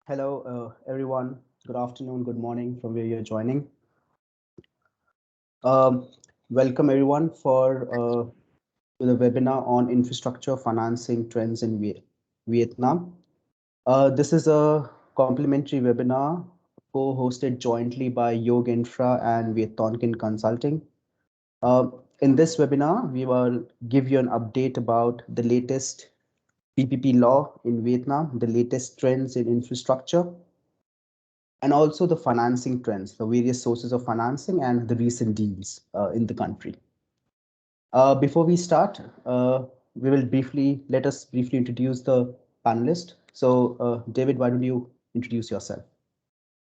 Hello, everyone. Good afternoon, good morning from where you're joining. Um, Welcome, everyone, for to the webinar on infrastructure financing trends in Vietnam. This is a complimentary webinar co-hosted jointly by Yog Infra and Viettonkin Consulting. Uh, in this webinar, we will give you an update about the latest PPP law in Vietnam, the latest trends in infrastructure, and also the financing trends, the various sources of financing and the recent deals in the country. Before we start, we will let us briefly introduce the panelist. So, David, why don't you introduce yourself?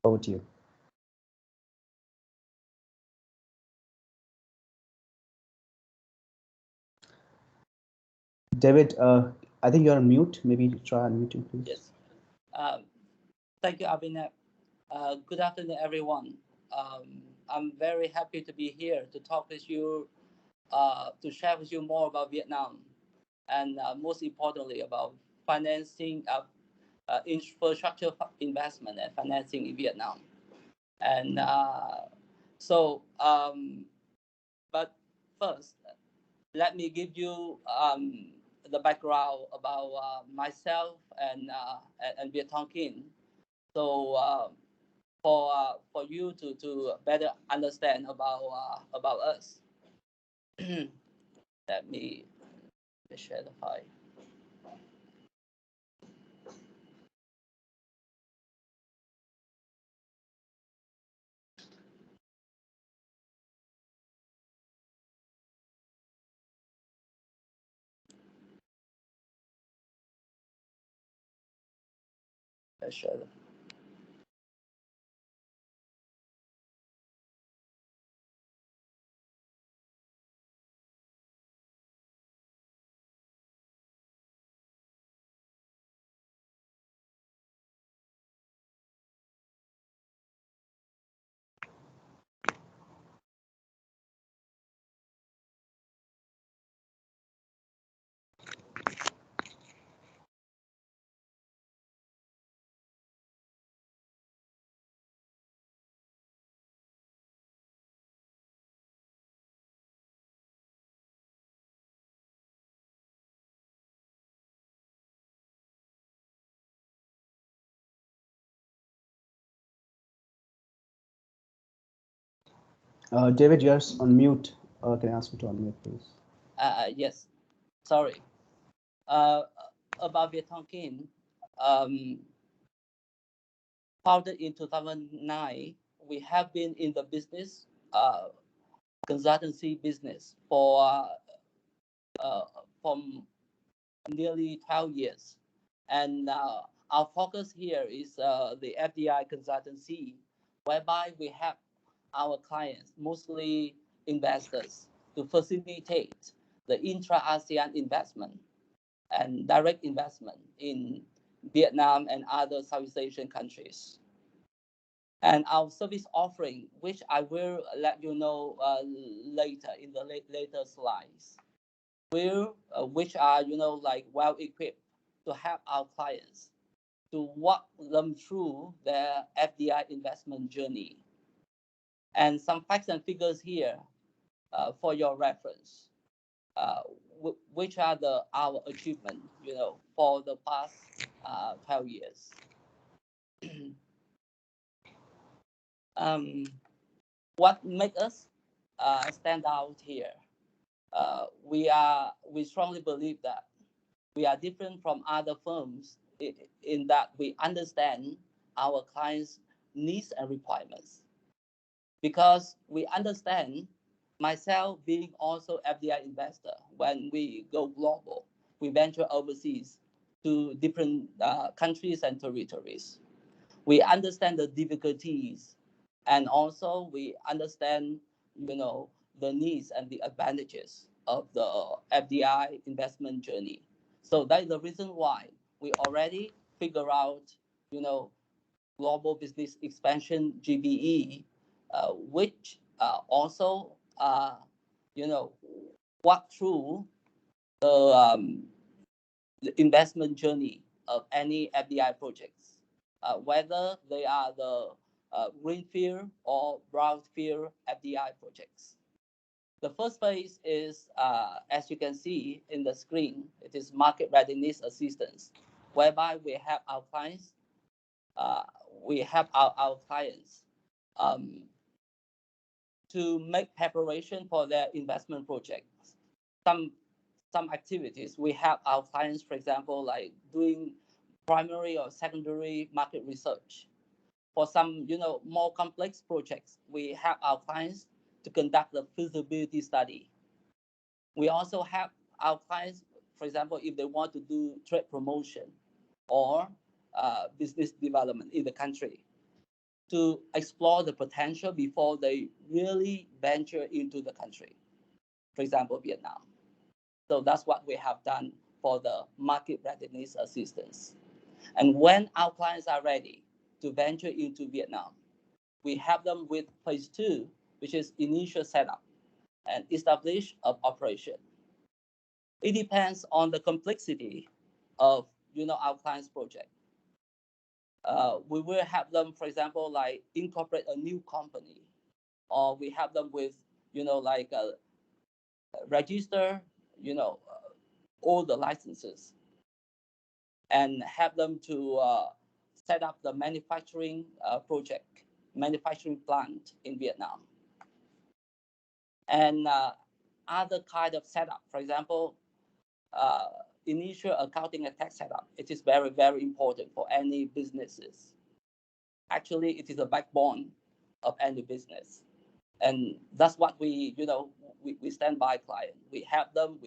Over to you. David, I think you're on mute. Maybe try unmuting, please. Yes. Um, Thank you, Abhinav. Good afternoon, everyone. I'm very happy to be here to talk with you, to share with you more about Vietnam, and most importantly about financing, infrastructure investment and financing in Vietnam. And so, but first, let me give you the background about myself and Viet Thong Kin. So for you to better understand about us, let me share the file. Share the, David, you're on mute. Can I ask you to unmute, please? yes, sorry. Uh, about Viet Thong Kin, um, founded in 2009, we have been in the business, consultancy business uh, from nearly 12 years. And our focus here is the FDI consultancy, whereby we help our clients, mostly investors, to facilitate the intra-ASEAN investment and direct investment in Vietnam and other Southeast Asian countries. And our service offering, which I will let you know later in the later slides, which are like well equipped to help our clients to walk them through their FDI investment journey. And some facts and figures here for your reference, which are our achievement, for the past 12 years. um, what makes us stand out here? We strongly believe that we are different from other firms in that we understand our clients' needs and requirements, because we understand, myself being also FDI investor, when we go global, we venture overseas to different countries and territories. We understand the difficulties, and also we understand, the needs and the advantages of the FDI investment journey. So that is the reason why we already figure out, you know, global business expansion (GBE), which also, you know, walk through the, the investment journey of any FDI projects whether they are the greenfield or brownfield FDI projects. The first phase is, as you can see in the screen, it is market readiness assistance, whereby we have our clients, uh, our clients um, to make preparation for their investment projects. Some activities we have our clients, for example, like doing primary or secondary market research. For some, more complex projects, we have our clients to conduct the feasibility study. We also have our clients, for example, if they want to do trade promotion or business development in the country, to explore the potential before they really venture into the country, for example, Vietnam. So that's what we have done for the market readiness assistance. And when our clients are ready to venture into Vietnam, we have them with phase two, which is initial setup and establish of operation. It depends on the complexity of our client's project. We will have them, for example, like incorporate a new company, or we have them with like a register all the licenses and have them to set up the manufacturing plant in Vietnam. And other kind of setup, for example, initial accounting and tax setup. It is very, very important for any businesses. Actually, it is a backbone of any business. And that's what we stand by client. We help them,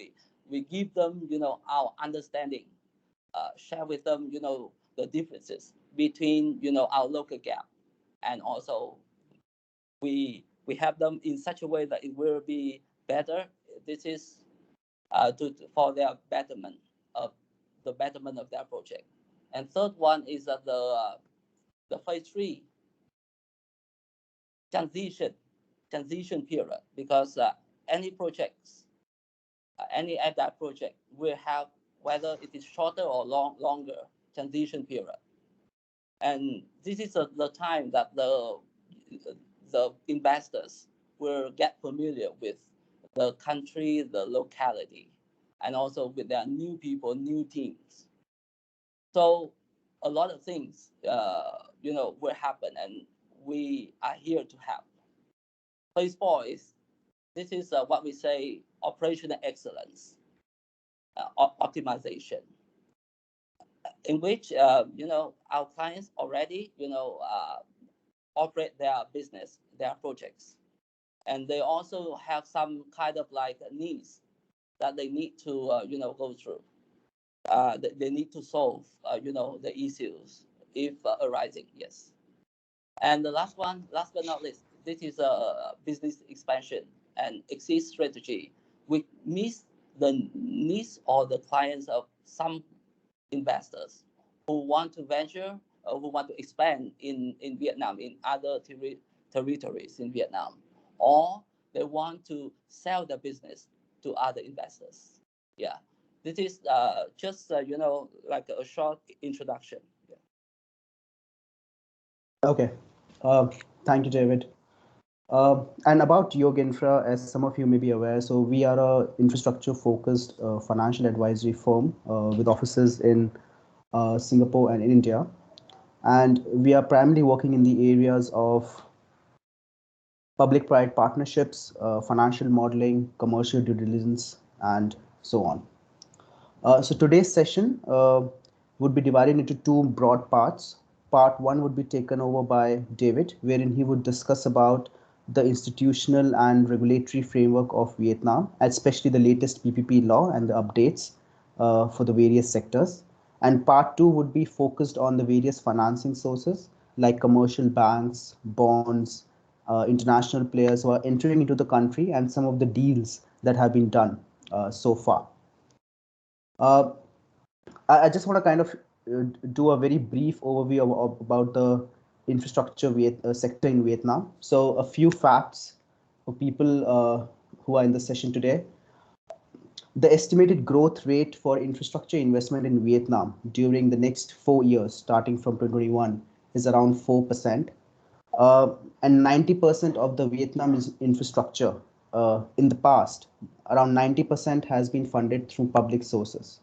we give them, our understanding, share with them, the differences between, our local GAAP, and also we have them in such a way that it will be better. This is for their betterment of their project. And third one is the phase three transition period, because any projects, any FDI project will have, whether it is shorter or longer transition period. And this is the time that the investors will get familiar with the country, the locality, and also with their new people, new teams. So a lot of things, will happen, and we are here to help. Phase four is, this is what we say, operational excellence, optimization, in which, our clients already, operate their business, their projects. And they also have some kind of like needs that they need to, go through. They need to solve, the issues if arising, yes. And the last but not least, this is a business expansion and exit strategy, which meets the needs or the clients of some investors who want to venture or who want to expand in Vietnam, in other territories in Vietnam, or they want to sell their business to other investors. Yeah, this is just like a short introduction. Yeah. Okay, thank you, David. And about Yog Infra, as some of you may be aware, so we are a infrastructure-focused financial advisory firm with offices in Singapore and in India. And we are primarily working in the areas of public-private partnerships, financial modeling, commercial due diligence, and so on. So today's session would be divided into two broad parts. Part one would be taken over by David, wherein he would discuss about the institutional and regulatory framework of Vietnam, especially the latest PPP law and the updates for the various sectors. And part two would be focused on the various financing sources like commercial banks, bonds, international players who are entering into the country, and some of the deals that have been done so far. I just want to kind of do a very brief overview about the infrastructure sector in Vietnam. So a few facts for people who are in the session today. The estimated growth rate for infrastructure investment in Vietnam during the next 4 years, starting from 2021, is around 4%. And 90% of the Vietnamese infrastructure in the past, around 90% has been funded through public sources.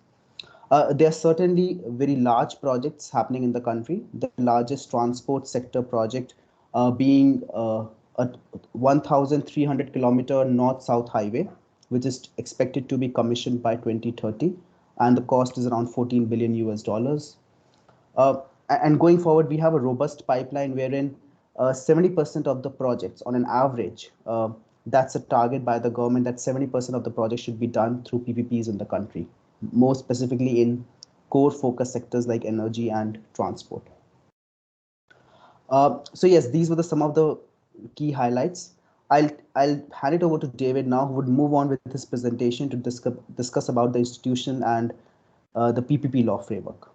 There are certainly very large projects happening in the country. The largest transport sector project being a 1,300-kilometer north-south highway, which is expected to be commissioned by 2030, and the cost is around 14 billion US dollars. And going forward, we have a robust pipeline wherein 70% of the projects, on an average, that's a target by the government that 70% of the projects should be done through PPPs in the country, more specifically in core focus sectors like energy and transport. So yes, these were some of the key highlights. I'll hand it over to David now, who would move on with his presentation to discuss about the institution and the PPP law framework.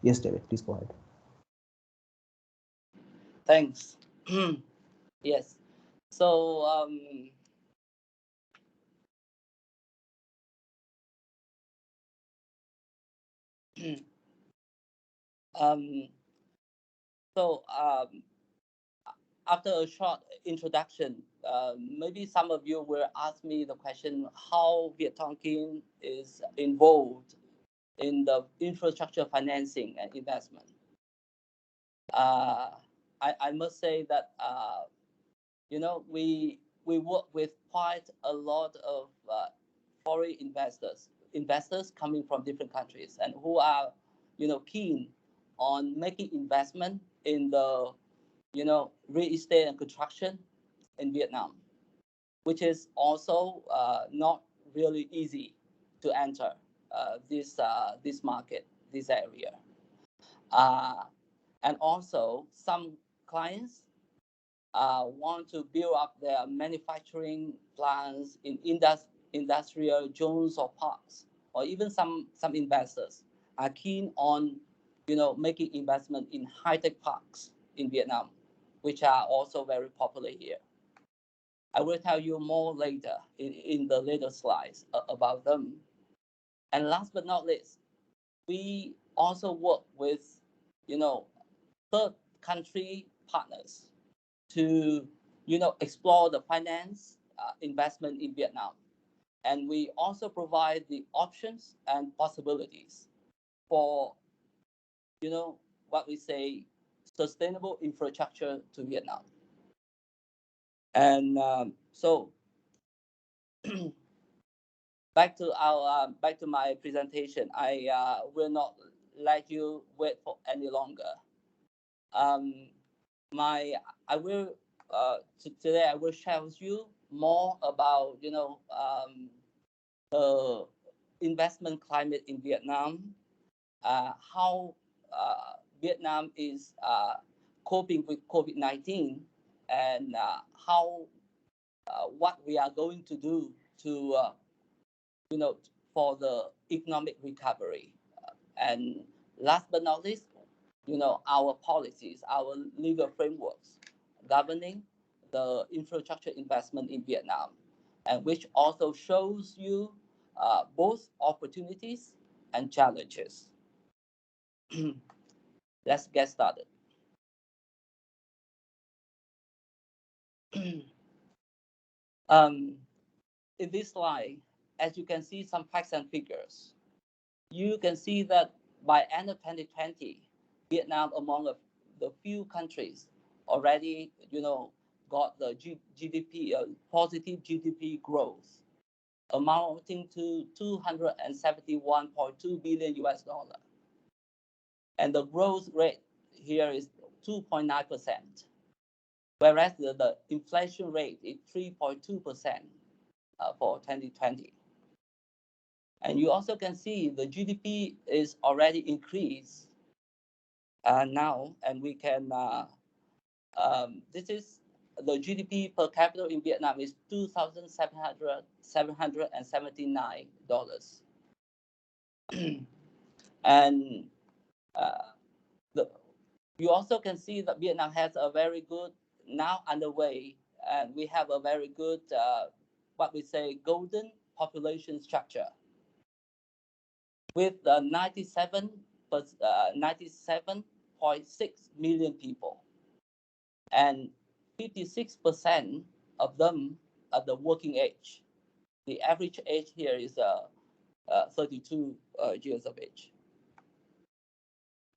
Yes, David, please go ahead. Thanks. Yes. So after a short introduction, maybe some of you will ask me the question how Viet Thanh Kinh is involved in the infrastructure financing and investment. I must say that we work with quite a lot of foreign investors coming from different countries and who are keen on making investment in the real estate and construction in Vietnam, which is also not really easy to enter this market, this area. And also some clients want to build up their manufacturing plants in industrial zones or parks, or even some investors are keen on making investment in high-tech parks in Vietnam, which are also very popular here. I will tell you more later in the later slides about them. And last but not least, we also work with third country partners to explore the finance investment in Vietnam. And we also provide the options and possibilities for what we say sustainable infrastructure to Vietnam. And so back to my presentation. I will not let you wait for any longer. Today I will share with you more about the investment climate in Vietnam, how Vietnam is coping with COVID-19, and what we are going to do to for the economic recovery. And last but not least, our policies, our legal frameworks governing the infrastructure investment in Vietnam, and which also shows you both opportunities and challenges. Let's get started. In this slide, as you can see some facts and figures, you can see that by end of 2020, Vietnam among the few countries already got the GDP positive GDP growth amounting to 271.2 billion US dollar, and the growth rate here is 2.9%, whereas the inflation rate is 3.2% for 2020. And you also can see the GDP is already increased now, and we can this is the GDP per capita in Vietnam is $2,779. And you also can see that Vietnam has a very good now underway, and we have a very good what we say golden population structure with 97.6 million people, and 56% of them are the working age. The average age here is 32 years of age.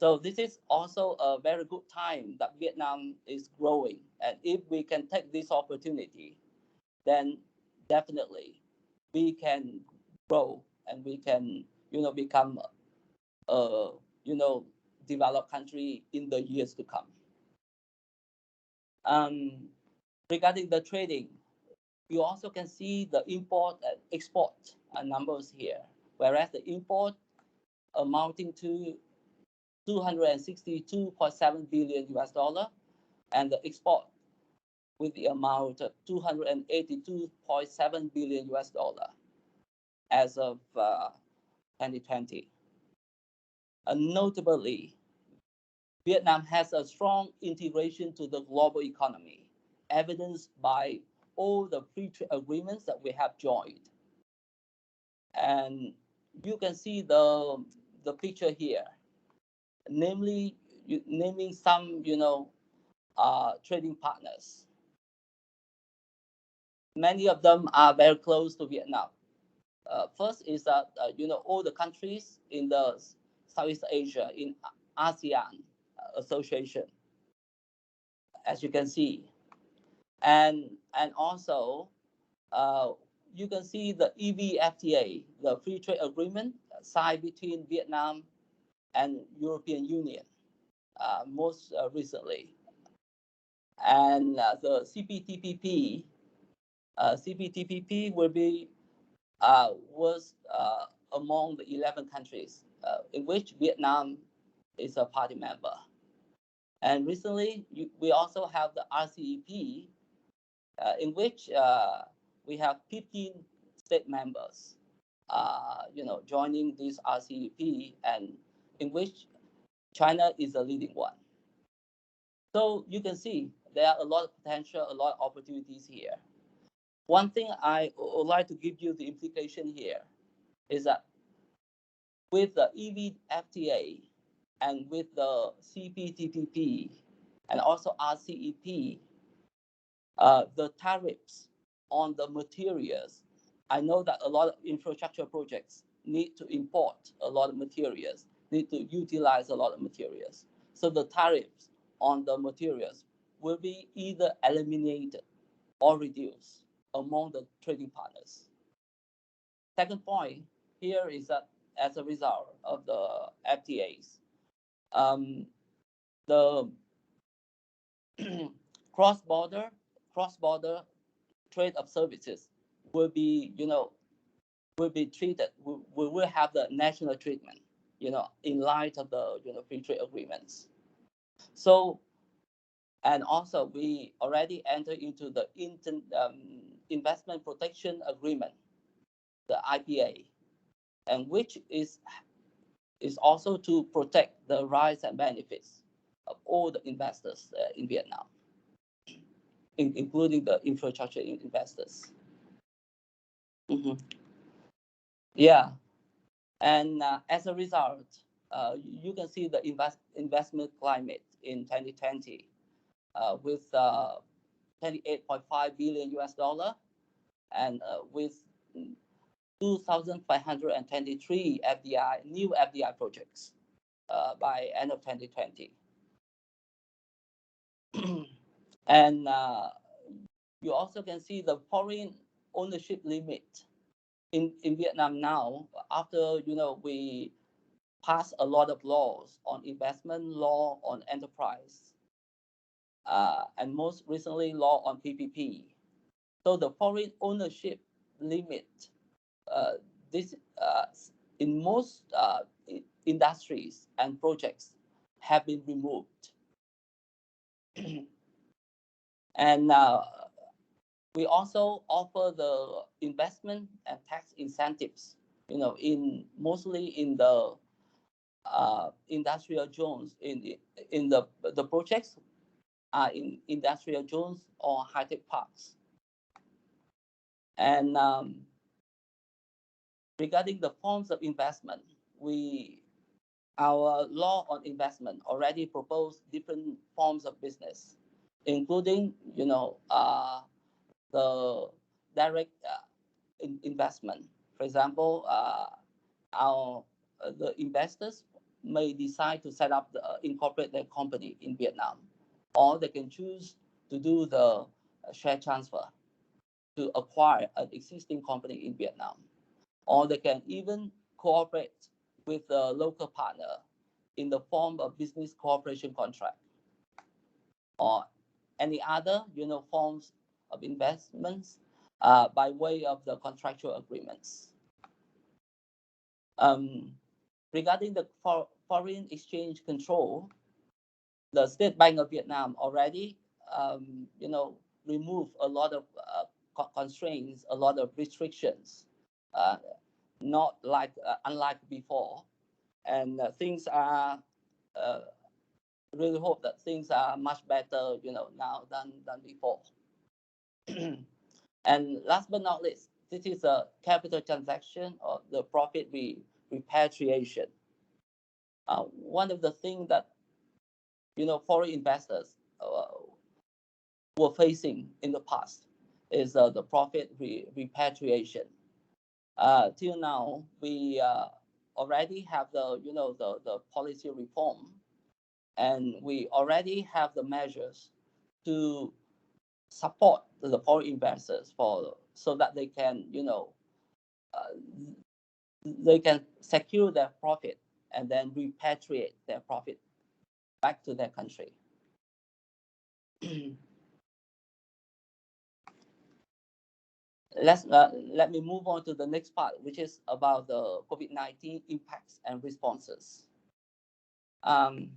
So this is also a very good time that Vietnam is growing. And if we can take this opportunity, then definitely we can grow and we can, become a, developed country in the years to come. Regarding the trading, you also can see the import and export numbers here, whereas the import amounting to 262.7 billion US dollar, and the export with the amount of 282.7 billion US dollar as of 2020. Notably, Vietnam has a strong integration to the global economy, evidenced by all the free trade agreements that we have joined. And you can see the picture here, namely naming some, trading partners. Many of them are very close to Vietnam. First is that, all the countries in the Southeast Asia in ASEAN association, as you can see. And also, you can see the EVFTA, the free trade agreement signed between Vietnam and European Union most recently. And the CPTPP, will be was among the 11 countries in which Vietnam is a party member. And recently, we also have the RCEP, in which we have 15 state members, joining this RCEP, and in which China is the leading one. So you can see there are a lot of potential, a lot of opportunities here. One thing I would like to give you the implication here is that with the EVFTA and with the CPTPP and also RCEP, the tariffs on the materials, I know that a lot of infrastructure projects need to import a lot of materials, need to utilize a lot of materials. So the tariffs on the materials will be either eliminated or reduced among the trading partners. Second point here is that as a result of the FTAs, the cross-border trade of services will be, treated. We will have the national treatment, in light of the free trade agreements. So, and also we already entered into the Investment Protection Agreement, the IPA, and which is also to protect the rights and benefits of all the investors in Vietnam, including the infrastructure investors. Mm-hmm. Yeah, and as a result, you can see the investment climate in 2020 with 28.5 billion US dollar, and with 2,523 new FDI projects by end of 2020. And you also can see the foreign ownership limit in Vietnam now, after we passed a lot of laws on investment, law on enterprise, and most recently law on PPP. So the foreign ownership limit, this in most industries and projects have been removed. And we also offer the investment and tax incentives, mostly in the industrial zones, in the projects in industrial zones or high-tech parks. And Regarding the forms of investment, our law on investment already proposed different forms of business, including, the direct investment. For example, our the investors may decide to set up incorporate their company in Vietnam, or they can choose to do the share transfer to acquire an existing company in Vietnam, or they can even cooperate with a local partner in the form of business cooperation contract, or any other, forms of investments by way of the contractual agreements. Um, Regarding the foreign exchange control, the State Bank of Vietnam already, removed a lot of constraints, a lot of restrictions, uh, not like unlike before, and things are. Really hope that things are much better, now than before. And last but not least, this is a capital transaction or the profit repatriation. One of the things that foreign investors were facing in the past is the profit repatriation. Till now, we already have the policy reform, and we already have the measures to support the foreign investors so that they can uh, they can secure their profit and then repatriate their profit back to their country. Let me move on to the next part, which is about the COVID-19 impacts and responses. Um,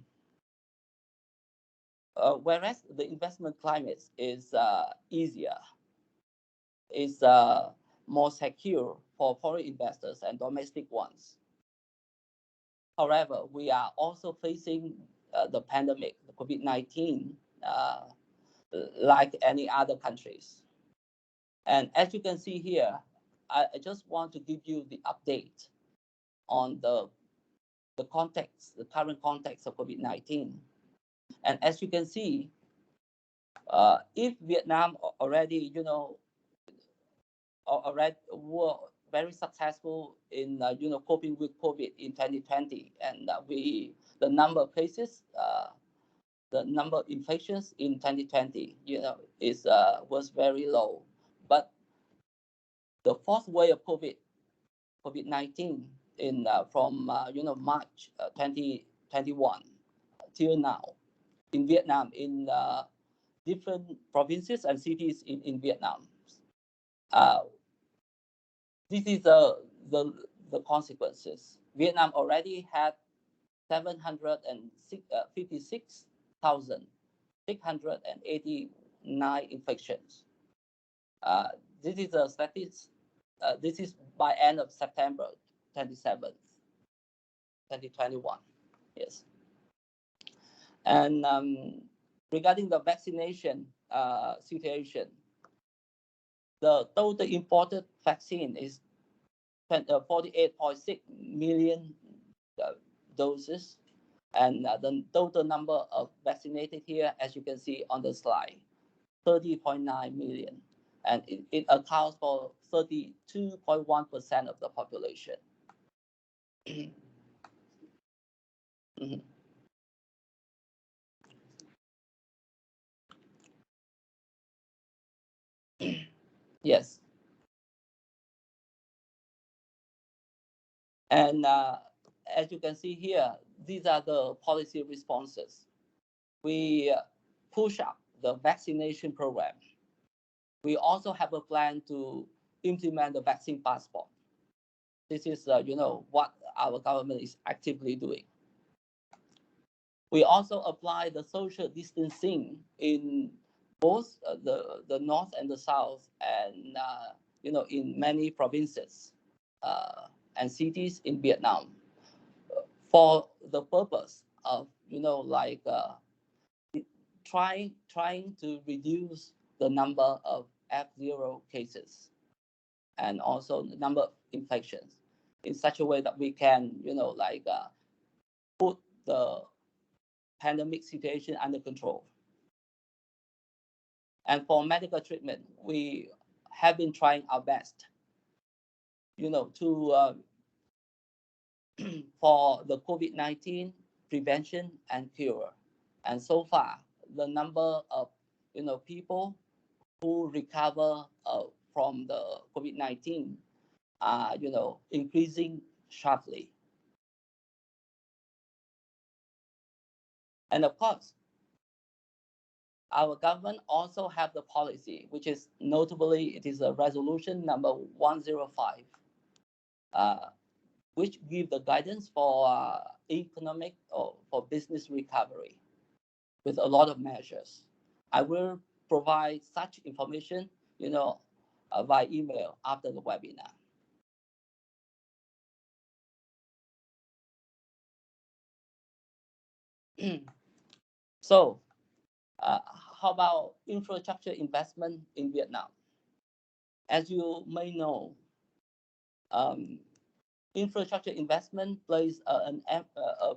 whereas the investment climate is easier, is more secure for foreign investors and domestic ones. However, we are also facing the pandemic, the COVID-19, like any other countries. And as you can see here, I just want to give you the update on the context, the current context of COVID-19. And as you can see, if Vietnam already, already were very successful in, coping with COVID in 2020, and the number of cases, the number of infections in 2020, is was very low. But the fourth wave of COVID-19 in from March 2021 till now in Vietnam, in different provinces and cities in Vietnam. Uh, this is the consequences. Vietnam already had 756,689 infections. Uh, this is a statistic. This is by end of September 27th, 2021. Yes. And regarding the vaccination situation, the total imported vaccine is 48.6 million doses, and the total number of vaccinated here, as you can see on the slide, 30.9 million, and it accounts for 32.1% of the population. Mhm. Yes, and as you can see here, these are the policy responses. We push up the vaccination program. We also have a plan to implement the vaccine passport. This is, what our government is actively doing. We also apply the social distancing in both the north and the south, and in many provinces and cities in Vietnam, for the purpose of trying to reduce the number of F0 cases and also the number of infections. in such a way that we can, put the pandemic situation under control. And for medical treatment, we have been trying our best, to for the COVID-19 prevention and cure. And so far, the number of people who recover from the COVID-19 are increasing sharply. And of course, our government also have the policy, which is notably, it is a resolution number 105, which give the guidance for economic or for business recovery with a lot of measures. I will provide such information, by email after the webinar. So, how about infrastructure investment in Vietnam? As you may know, infrastructure investment plays a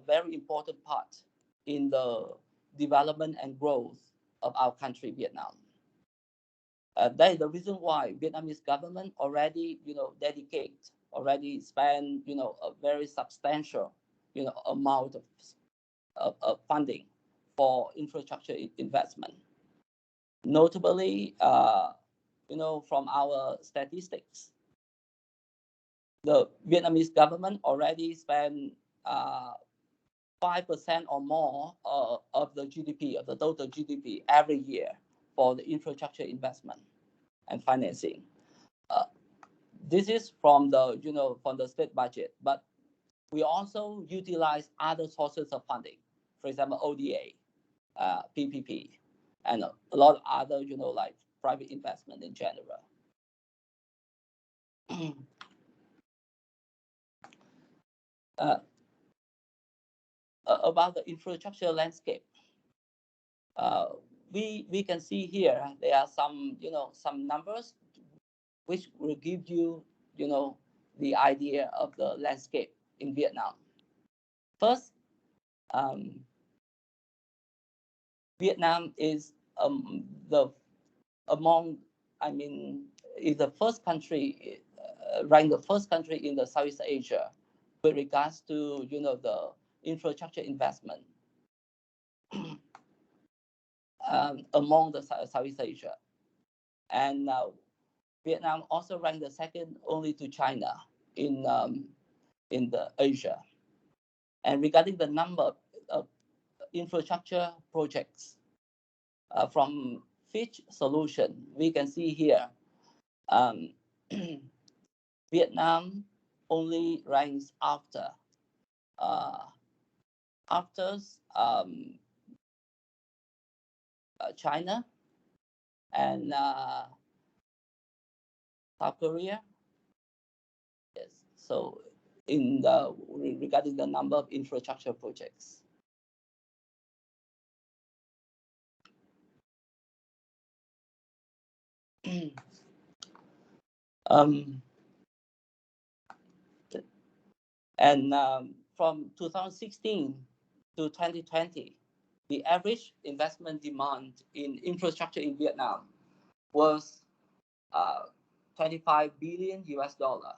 very important part in the development and growth of our country, Vietnam. That is the reason why Vietnamese government already, already spend, a very substantial, amount of funding for infrastructure investment. Notably, from our statistics, the Vietnamese government already spent 5% or more of the GDP, of the total GDP every year for the infrastructure investment and financing. This is from the, from the state budget, but we also utilize other sources of funding, for example, ODA, PPP, and a lot of other, like private investment in general. About the infrastructure landscape, we can see here there are some, some numbers which will give you, the idea of the landscape in Vietnam. First, Vietnam is is the first country, ranked the first country in the Southeast Asia with regards to, the infrastructure investment among the Southeast Asia. And Vietnam also ranked the second only to China in the Asia. And regarding the number of infrastructure projects from Fitch Solution, we can see here Vietnam only ranks after China and South Korea. Yes. So in the regarding the number of infrastructure projects. From 2016 to 2020, the average investment demand in infrastructure in Vietnam was 25 billion US dollar,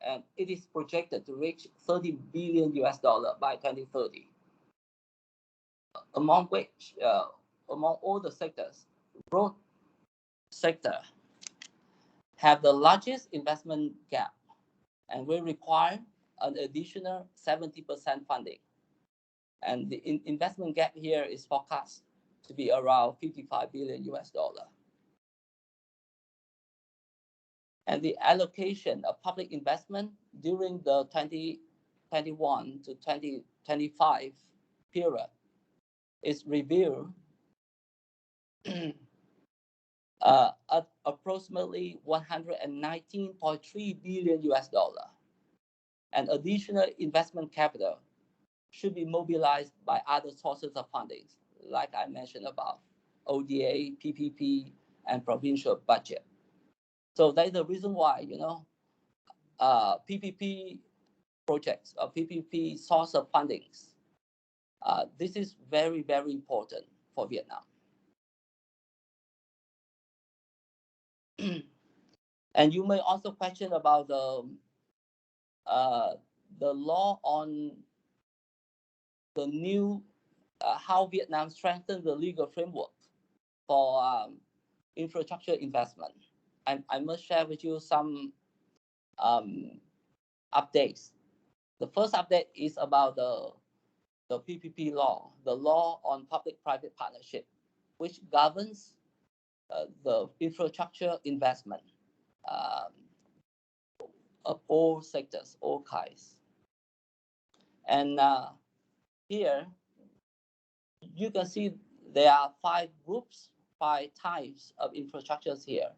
and it is projected to reach 30 billion US dollar by 2030. Among which, among all the sectors, road sector have the largest investment gap and will require an additional 70% funding. And the investment gap here is forecast to be around 55 billion US dollar. And the allocation of public investment during the 2021 to 2025 period is reviewed at approximately 119.3 billion US dollar. And additional investment capital should be mobilized by other sources of funding, like I mentioned above, ODA, PPP, and provincial budget. So that is the reason why, PPP projects or PPP source of fundings. This is very, very important for Vietnam. And you may also question about the law on the new how Vietnam strengthened the legal framework for infrastructure investment. I must share with you some updates. The first update is about the PPP law, the law on public-private partnership, which governs the infrastructure investment of all sectors, all kinds. And here you can see there are 5 groups, 5 types of infrastructures here,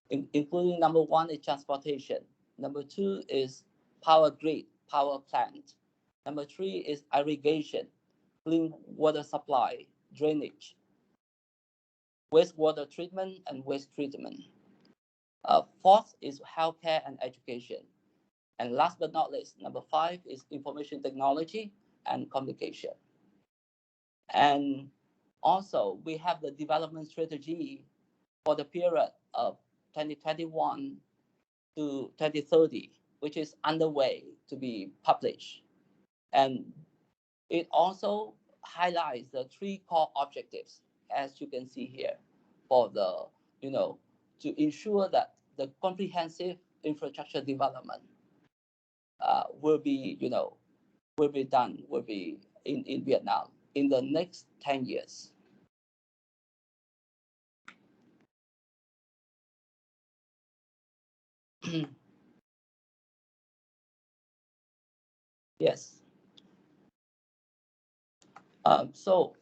including number 1 is transportation, number 2 is power grid, power plant, number 3 is irrigation, clean water supply, drainage, wastewater treatment, and waste treatment. 4th is healthcare and education. And last but not least, number 5 is information technology and communication. And also, we have the development strategy for the period of 2021 to 2030, which is underway to be published. And it also highlights the 3 core objectives, as you can see here, for the, to ensure that the comprehensive infrastructure development will be in Vietnam in the next 10 years. Yes. So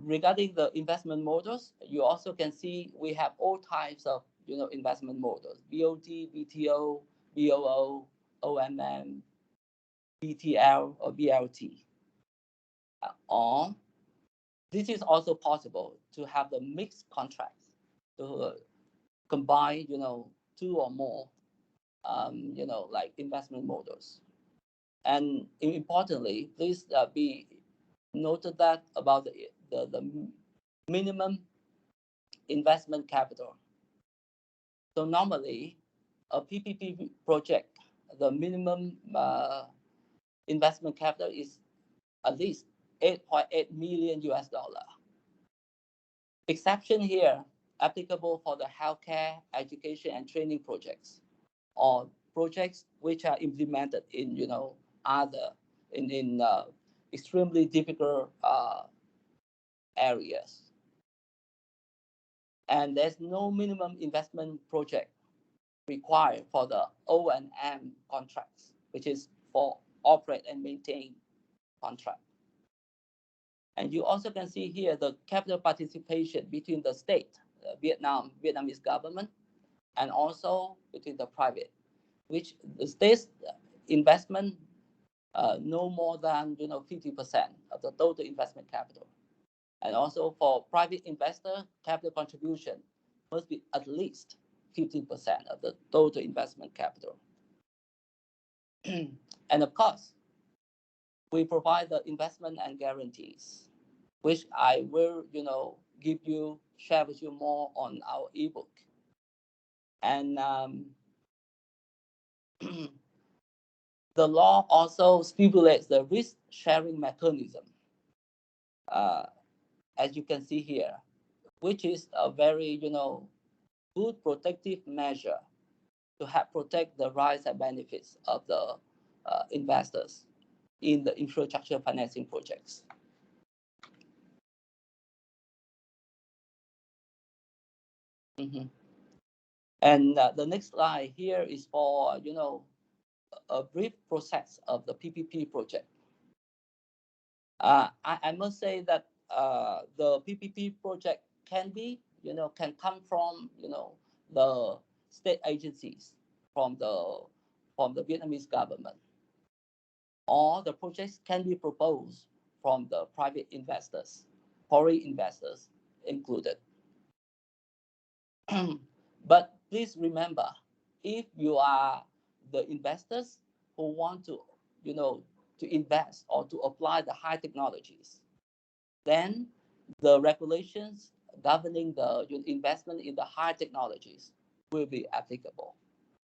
regarding the investment models, you also can see we have all types of investment models: BOT, BTO, BOO, OMM, BTL, or BLT. Or this is also possible to have the mixed contracts to combine 2 or more like investment models. And importantly, please be noted that about the minimum investment capital. So normally, a PPP project, the minimum investment capital is at least 8.8 million US dollar. Exception here applicable for the healthcare, education, and training projects, or projects which are implemented in other in extremely difficult areas. And there's no minimum investment project required for the O&M contracts, which is for operate and maintain contract. And you also can see here the capital participation between the state, Vietnamese government, and also between the private, which the state's investment no more than 50% of the total investment capital. And also for private investor, capital contribution must be at least 15% of the total investment capital. And of course, we provide the investment and guarantees, which I will share with you more on our ebook. And the law also stipulates the risk sharing mechanism, as you can see here, which is a very good protective measure to help protect the rights and benefits of the investors in the infrastructure financing projects. And the next slide here is for a brief process of the PPP project. I must say that the PPP project can come from the state agencies, from the Vietnamese government, or the projects can be proposed from the private investors, foreign investors included. But please remember, if you are the investors who want to, to invest or to apply the high technologies, then the regulations governing the investment in the high technologies will be applicable.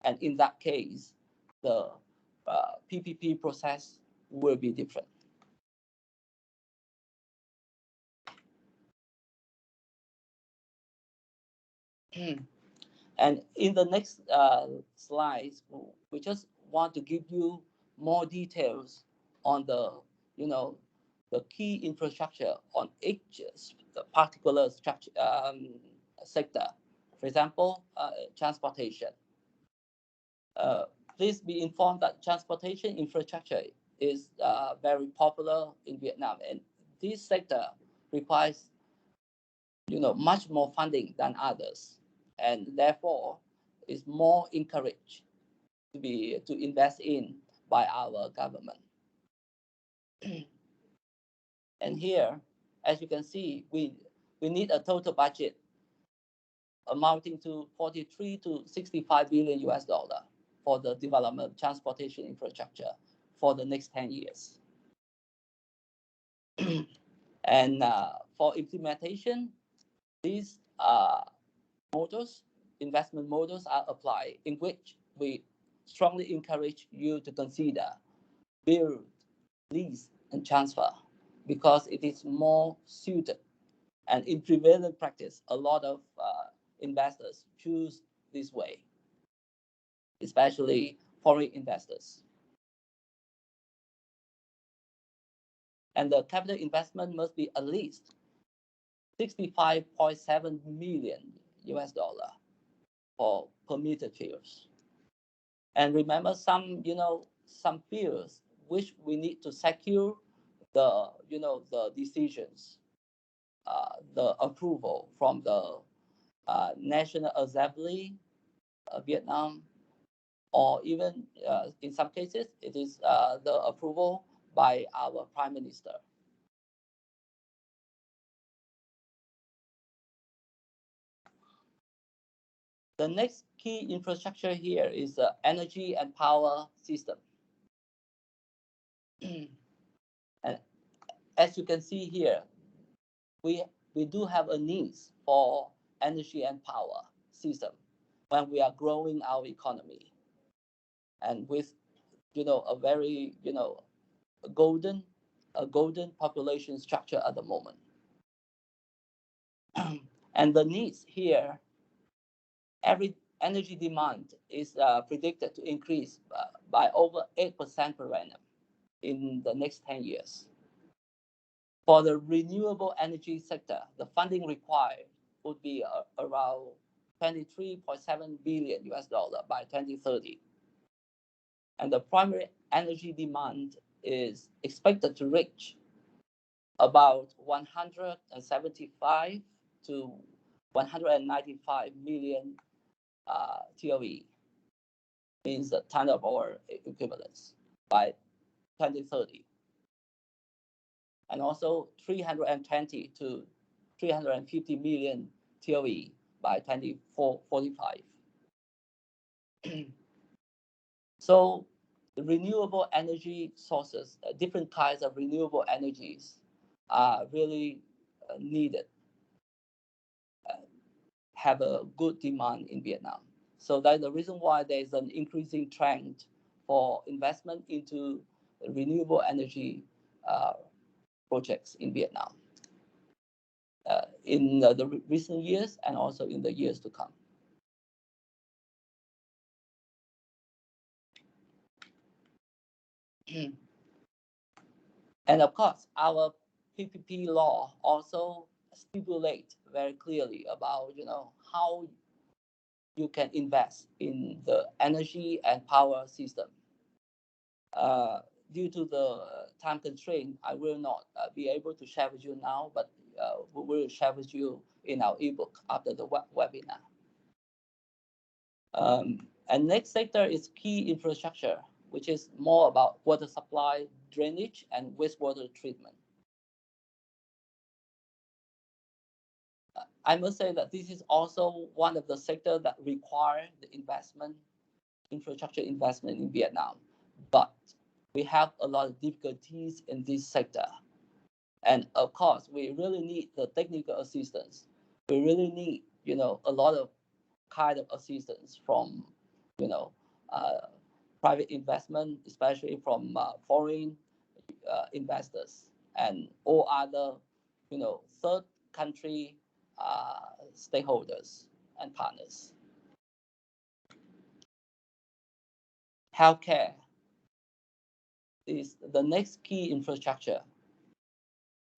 And in that case, the PPP process will be different. And in the next slides, we just want to give you more details on the, the key infrastructure on each particular structure, sector. For example, transportation. Uh, Please be informed that transportation infrastructure is very popular in Vietnam, and this sector requires, much more funding than others, and therefore is more encouraged to invest in by our government. And here, as you can see, we need a total budget amounting to 43 to 65 billion US dollar for the development of transportation infrastructure for the next 10 years. And for implementation, these investment models are applied, in which we strongly encourage you to consider build, lease, and transfer, because it is more suited. And in prevalent practice, a lot of investors choose this way, especially foreign investors. And the capital investment must be at least 65.7 million US dollar for permitted fields. And remember, some fields which we need to secure the the decisions, the approval from the National Assembly of Vietnam, or even in some cases it is the approval by our Prime Minister. The next key infrastructure here is the energy and power system. And as you can see here, we do have a need for energy and power system when we are growing our economy, and with a very golden population structure at the moment. And the needs here, every energy demand is predicted to increase by over 8% per annum in the next 10 years. For the renewable energy sector, the funding required would be around 23.7 billion US dollar by 2030. And the primary energy demand is expected to reach about 175 to 195 million TOE, means the ton of oil equivalents, by 2030. And also 320 to 350 million TOE by 2045. So the renewable energy sources, different kinds of renewable energies are really needed, have a good demand in Vietnam. So that's the reason why there's an increasing trend for investment into renewable energy projects in Vietnam in the recent years and also in the years to come. And of course, our PPP law also stipulate very clearly about how you can invest in the energy and power system. Due to the time constraint, I will not be able to share with you now, but we will share with you in our ebook after the webinar. And next sector is key infrastructure, which is more about water supply, drainage, and wastewater treatment. I must say that this is also one of the sectors that require the investment, infrastructure investment in Vietnam. But we have a lot of difficulties in this sector. And of course, we really need the technical assistance. We really need, a lot of kind of assistance from, you know, uh, private investment, especially from foreign investors and all other, third country stakeholders and partners. Healthcare is the next key infrastructure.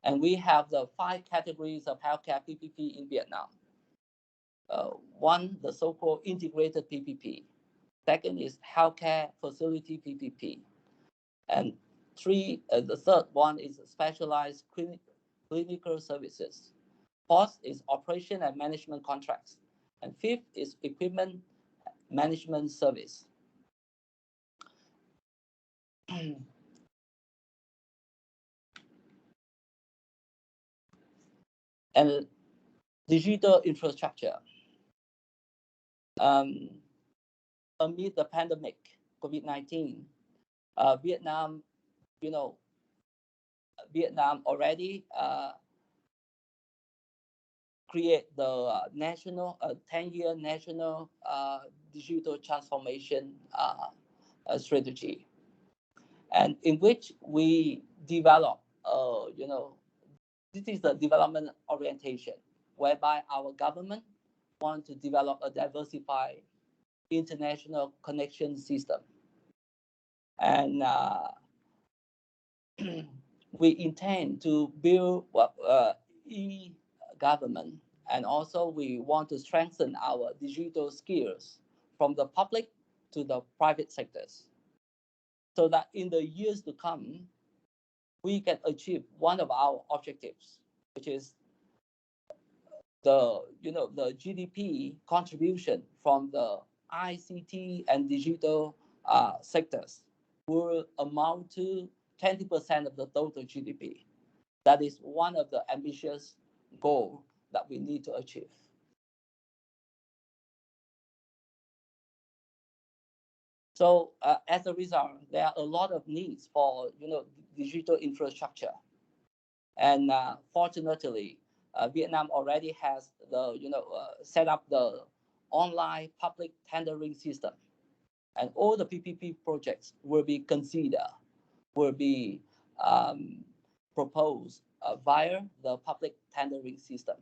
And we have the 5 categories of healthcare PPP in Vietnam. One, the so-called integrated PPP. Second is healthcare facility PPP. And the third one is specialized clinical services. Fourth is operation and management contracts. And fifth is equipment management service. And digital infrastructure. Amid the pandemic, COVID-19, Vietnam, Vietnam already create the national 10-year national digital transformation strategy, and in which we develop, this is the development orientation, whereby our government want to develop a diversified international connection system. And we intend to build e-government, and also we want to strengthen our digital skills from the public to the private sectors, so that in the years to come, we can achieve one of our objectives, which is the GDP contribution from the ICT and digital sectors will amount to 20% of the total GDP. That is one of the ambitious goals that we need to achieve. So as a result, there are a lot of needs for digital infrastructure, and fortunately, Vietnam already has the set up the online public tendering system, and all the PPP projects will be considered, will be proposed via the public tendering system.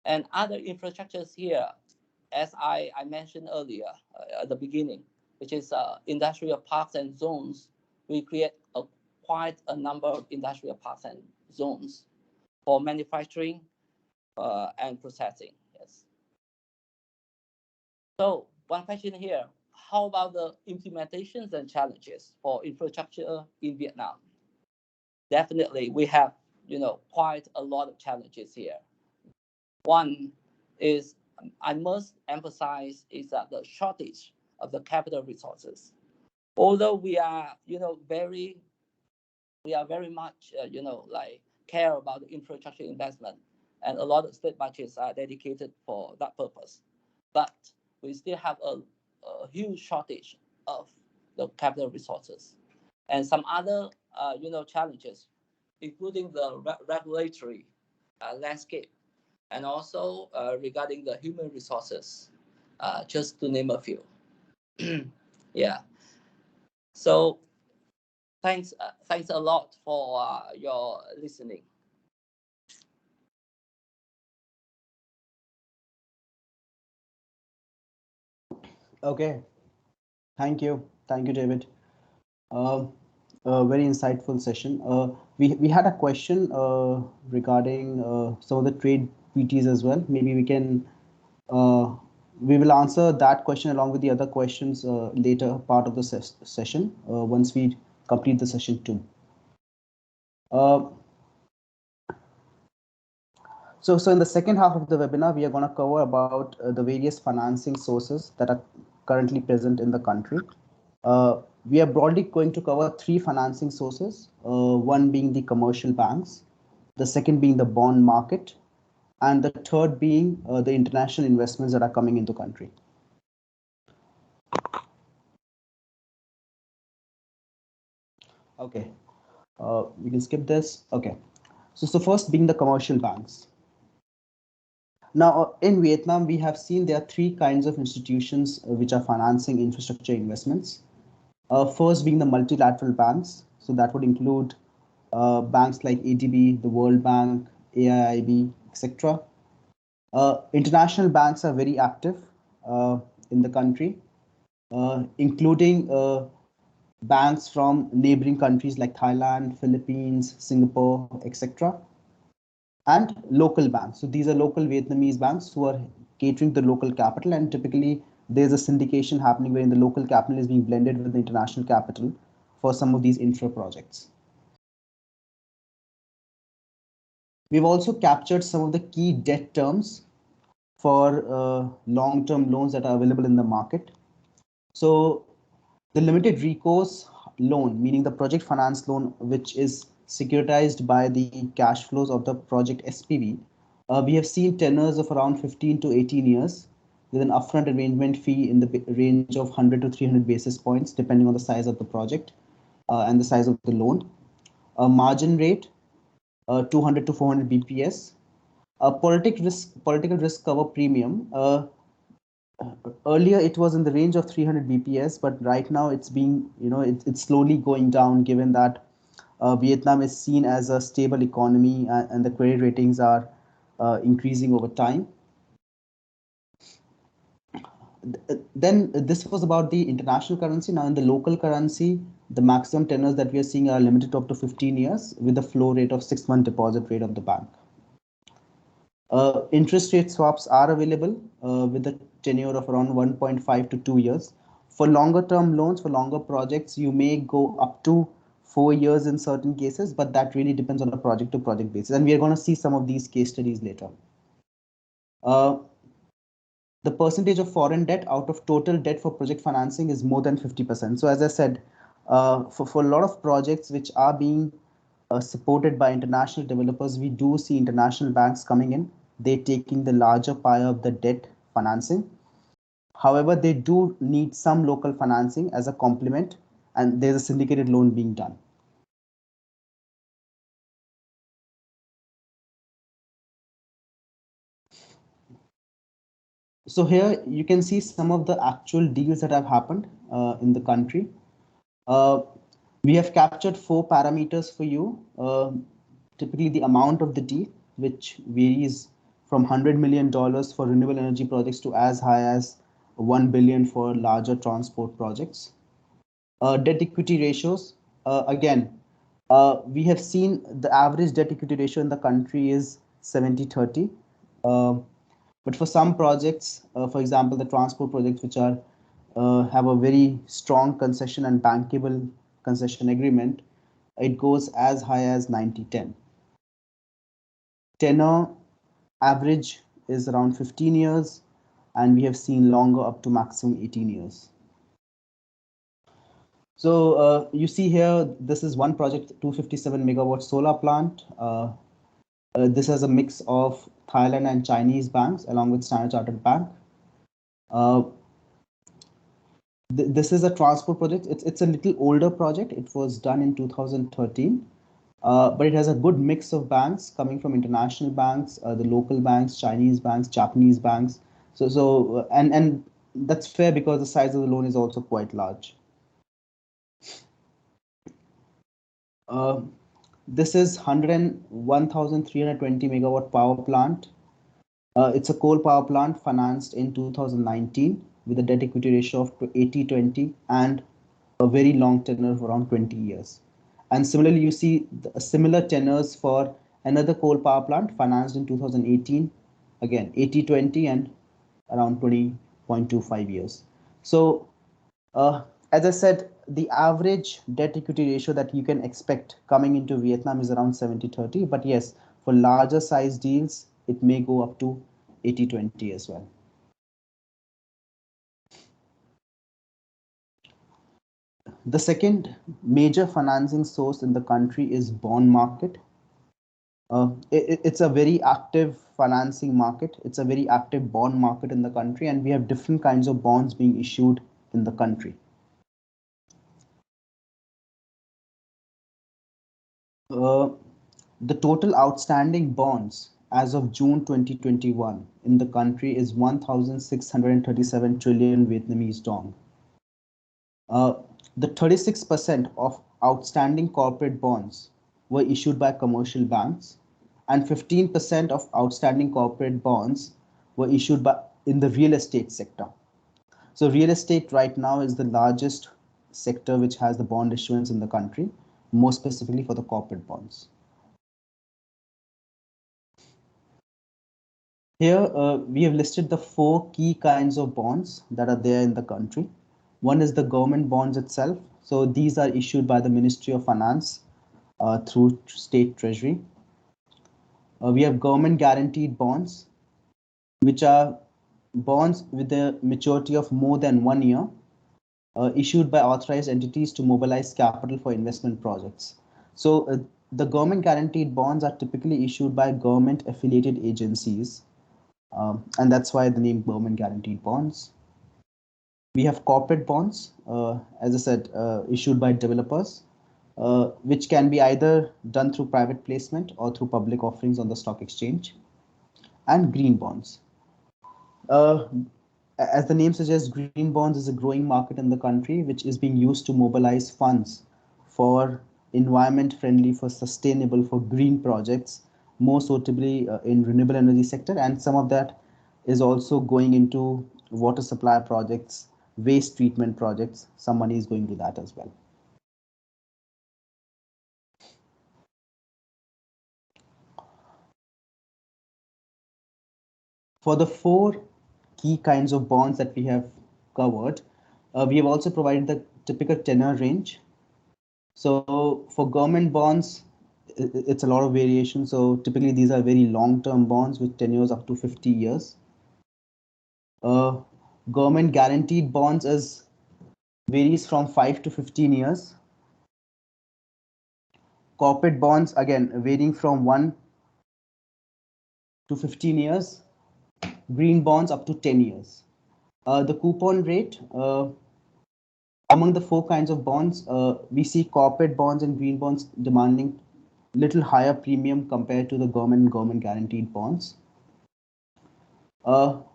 And other infrastructures here, as I mentioned earlier at the beginning, which is industrial parks and zones. We create quite a number of industrial parks and zones for manufacturing and processing. Yes. So one question here: how about the implementations and challenges for infrastructure in Vietnam? Definitely, we have quite a lot of challenges here. One is, I must emphasize, is that the shortage of the capital resources. Although we are very much care about the infrastructure investment, and a lot of state budgets are dedicated for that purpose, but we still have a huge shortage of the capital resources, and some other challenges, including the regulatory landscape, and also regarding the human resources, just to name a few. Yeah. So thanks a lot for your listening. Okay, thank you, David. Uh, a very insightful session. We had a question regarding some of the trade treaties as well. Maybe we will answer that question along with the other questions later part of the session once we complete the session 2. So in the second half of the webinar, we are going to cover about the various financing sources that are currently present in the country. We are broadly going to cover 3 financing sources, one being the commercial banks, the second being the bond market, and the third being the international investments that are coming into country. Okay, we can skip this. Okay, so first being the commercial banks. Now, in Vietnam, we have seen there are three kinds of institutions which are financing infrastructure investments. First being the multilateral banks. So that would include banks like ADB, the World Bank, AIIB, etc. International banks are very active in the country, including banks from neighboring countries like Thailand, Philippines, Singapore, etc. And local banks. So these are local Vietnamese banks who are catering to the local capital, and typically there's a syndication happening wherein the local capital is being blended with the international capital for some of these infra projects. We've also captured some of the key debt terms for long-term loans that are available in the market. So the limited recourse loan, meaning the project finance loan, which is securitized by the cash flows of the project SPV, we have seen tenors of around 15 to 18 years with an upfront arrangement fee in the range of 100 to 300 basis points, depending on the size of the project and the size of the loan. A margin rate, 200 to 400 BPS. A political risk cover premium. Earlier it was in the range of 300 bps, but right now it's being, it's slowly going down, given that Vietnam is seen as a stable economy, and the credit ratings are increasing over time. Then this was about the international currency. Now in the local currency, the maximum tenors that we are seeing are limited to up to 15 years with a flow rate of 6-month deposit rate of the bank. Interest rate swaps are available with a tenure of around 1.5 to 2 years. For longer term loans, for longer projects, you may go up to 4 years in certain cases, but that really depends on a project to project basis. And we are going to see some of these case studies later. The percentage of foreign debt out of total debt for project financing is more than 50%. So as I said, for a lot of projects which are being supported by international developers, we do see international banks coming in. They're taking the larger pie of the debt financing. However, they do need some local financing as a complement, and there's a syndicated loan being done. So here you can see some of the actual deals that have happened in the country. We have captured 4 parameters for you. Typically the amount of the deal, which varies from $100 million for renewable energy projects to as high as 1 billion for larger transport projects. Debt equity ratios, again, we have seen the average debt equity ratio in the country is 70-30. But for some projects, for example, the transport projects which are have a very strong concession and bankable concession agreement, it goes as high as 90-10. Tenor average is around 15 years, and we have seen longer up to maximum 18 years. So you see here, this is one project, 257 megawatt solar plant. This has a mix of Thailand and Chinese banks along with Standard Chartered Bank. This is a transport project. It's a little older project. It was done in 2013, but it has a good mix of banks coming from international banks, the local banks, Chinese banks, Japanese banks. And that's fair because the size of the loan is also quite large. This is 101,320 megawatt power plant. It's a coal power plant financed in 2019 with a debt equity ratio of 80-20 and a very long tenure of around 20 years. And similarly, you see similar tenors for another coal power plant financed in 2018, again 80-20 and around 20.25 years. So as I said, the average debt equity ratio that you can expect coming into Vietnam is around 70-30. But yes, for larger size deals, it may go up to 80-20 as well. The second major financing source in the country is bond market. It's a very active financing market. It's a very active bond market in the country, and we have different kinds of bonds being issued in the country. The total outstanding bonds as of June 2021 in the country is 1,637 trillion Vietnamese dong. Uh, the 36% of outstanding corporate bonds were issued by commercial banks, and 15% of outstanding corporate bonds were issued by in the real estate sector. So real estate right now is the largest sector which has the bond issuance in the country, more specifically for the corporate bonds. Here, we have listed the four key kinds of bonds that are there in the country. One is the government bonds itself. So these are issued by the Ministry of Finance through State Treasury. We have government guaranteed bonds, which are bonds with a maturity of more than 1 year, issued by authorized entities to mobilize capital for investment projects. So the government guaranteed bonds are typically issued by government affiliated agencies, and that's why the name government guaranteed bonds. We have corporate bonds, as I said, issued by developers, which can be either done through private placement or through public offerings on the stock exchange. And green bonds. As the name suggests, green bonds is a growing market in the country, which is being used to mobilize funds for environment friendly, for sustainable, for green projects, more suitably in renewable energy sector. And some of that is also going into water supply projects, waste treatment projects. Some money is going to that as well. For the four key kinds of bonds that we have covered, we have also provided the typical tenor range. So for government bonds, it's a lot of variation. So typically these are very long-term bonds with tenures up to 50 years. Government guaranteed bonds varies from 5 to 15 years. Corporate bonds, again, varying from 1 to 15 years. Green bonds up to 10 years. The coupon rate, among the four kinds of bonds, we see corporate bonds and green bonds demanding little higher premium compared to the government and government guaranteed bonds.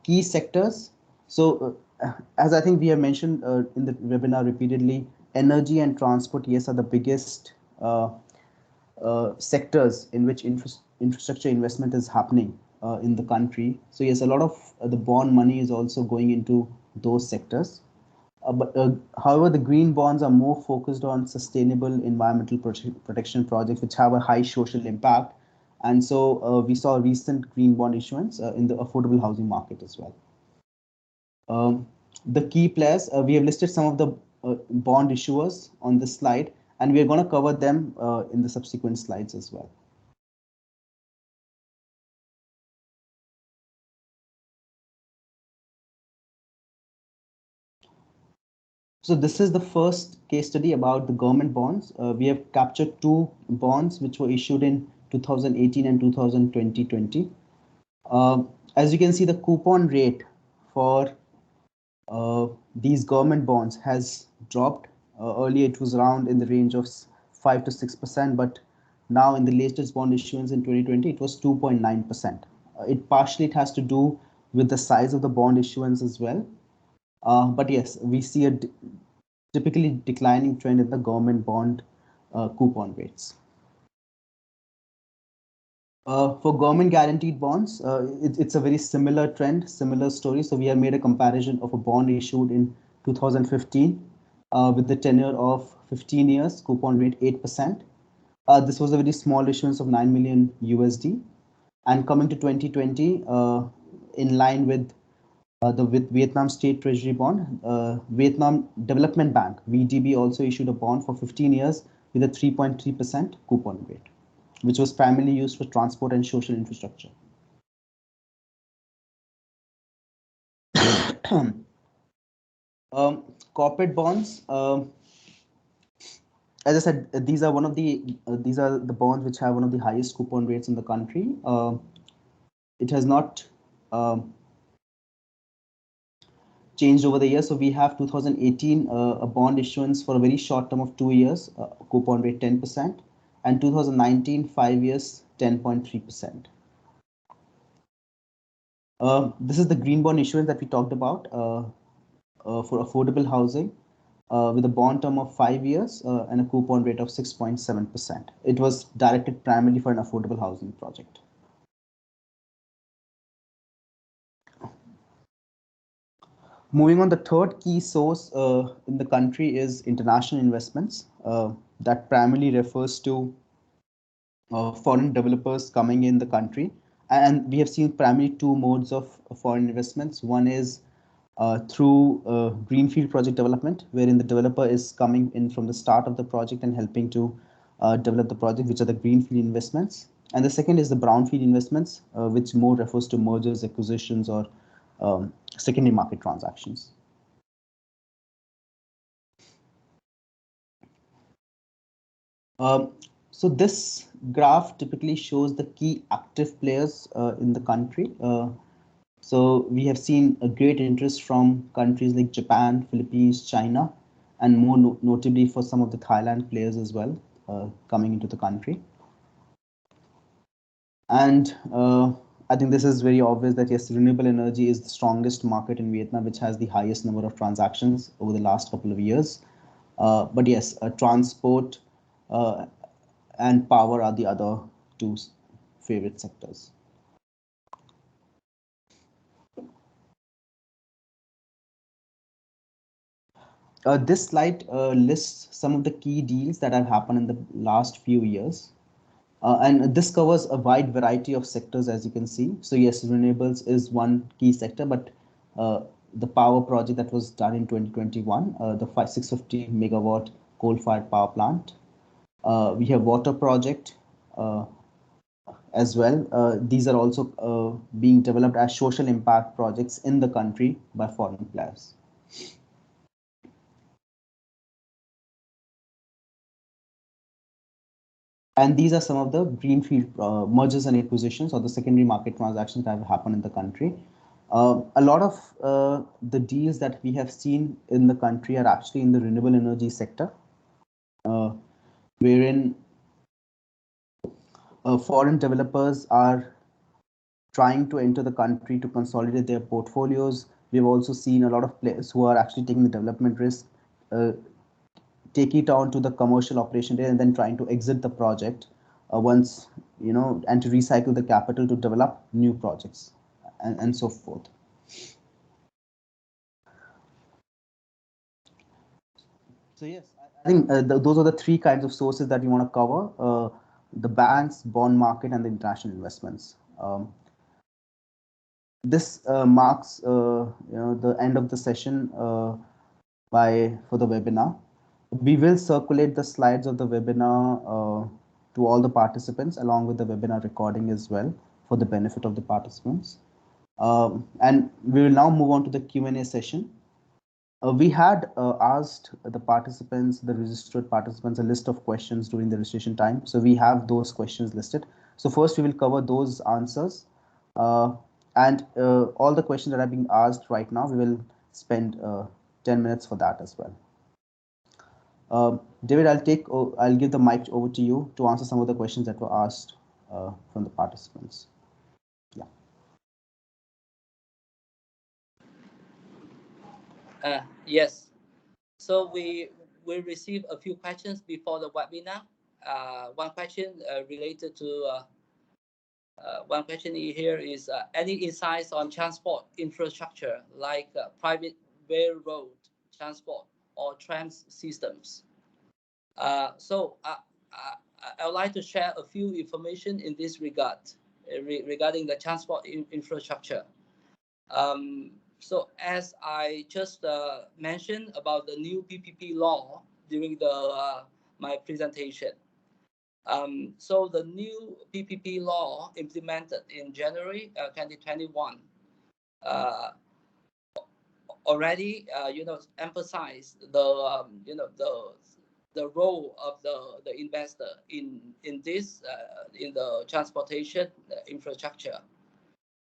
Key sectors. So as I think we have mentioned in the webinar repeatedly, energy and transport, yes, are the biggest sectors in which infrastructure investment is happening in the country. So yes, a lot of the bond money is also going into those sectors. However, the green bonds are more focused on sustainable environmental protection projects which have a high social impact. And so we saw recent green bond issuance in the affordable housing market as well. The key players, we have listed some of the bond issuers on this slide, and we are going to cover them in the subsequent slides as well. So this is the first case study about the government bonds. We have captured two bonds which were issued in 2018 and 2020. As you can see, the coupon rate for these government bonds has dropped. Earlier, it was around in the range of 5 to 6%, but now in the latest bond issuance in 2020, it was 2.9%. It has to do with the size of the bond issuance as well. But yes, we see a typically declining trend in the government bond coupon rates. For government guaranteed bonds, it's a very similar trend, similar story. So we have made a comparison of a bond issued in 2015 with the tenure of 15 years, coupon rate 8%. This was a very small issuance of 9 million USD. And coming to 2020, in line with the Vietnam State Treasury bond, Vietnam Development Bank, VDB, also issued a bond for 15 years with a 3.3% coupon rate, which was primarily used for transport and social infrastructure. Corporate bonds, as I said, these are these are the bonds which have one of the highest coupon rates in the country. It has not changed over the years. So we have 2018 a bond issuance for a very short term of 2 years, coupon rate 10%, and 2019 5 years 10.3%. This is the green bond issuance that we talked about for affordable housing. With a bond term of 5 years and a coupon rate of 6.7%. It was directed primarily for an affordable housing project. Moving on, the third key source in the country is international investments. That primarily refers to foreign developers coming in the country. And we have seen primarily two modes of foreign investments. One is through greenfield project development, wherein the developer is coming in from the start of the project and helping to develop the project, which are the greenfield investments. And the second is the brownfield investments, which more refers to mergers, acquisitions, or secondary market transactions. So this graph typically shows the key active players in the country. So we have seen a great interest from countries like Japan, Philippines, China, and more notably for some of the Thailand players as well coming into the country. And I think this is very obvious that yes, renewable energy is the strongest market in Vietnam, which has the highest number of transactions over the last couple of years. But yes, transport and power are the other two favorite sectors. This slide lists some of the key deals that have happened in the last few years. And this covers a wide variety of sectors, as you can see. So yes, renewables is one key sector, but the power project that was done in 2021, the 650 megawatt coal-fired power plant. We have water project as well. These are also being developed as social impact projects in the country by foreign players. And these are some of the greenfield mergers and acquisitions or the secondary market transactions that have happened in the country. A lot of the deals that we have seen in the country are actually in the renewable energy sector, wherein foreign developers are trying to enter the country to consolidate their portfolios. We've also seen a lot of players who are actually taking the development risk, take it on to the commercial operation day and then trying to exit the project once, and to recycle the capital to develop new projects and so forth. So yes, I think those are the three kinds of sources that we want to cover: the banks, bond market, and the international investments. This marks the end of the session for the webinar. We will circulate the slides of the webinar to all the participants along with the webinar recording as well for the benefit of the participants. And we will now move on to the Q&A session. We had asked the participants, the registered participants, a list of questions during the registration time. So we have those questions listed. So first we will cover those answers. And all the questions that are being asked right now, we will spend 10 minutes for that as well. David, I'll give the mic over to you to answer some of the questions that were asked from the participants. Yeah. Yes. So we received a few questions before the webinar. One question related to one question here is any insights on transport infrastructure like private railroad transport or tram systems? So I would like to share a few information in this regard regarding the transport infrastructure. So as I just mentioned about the new PPP law during my presentation. So the new PPP law implemented in January 2021 already emphasized the the role of the investor in this in the transportation infrastructure,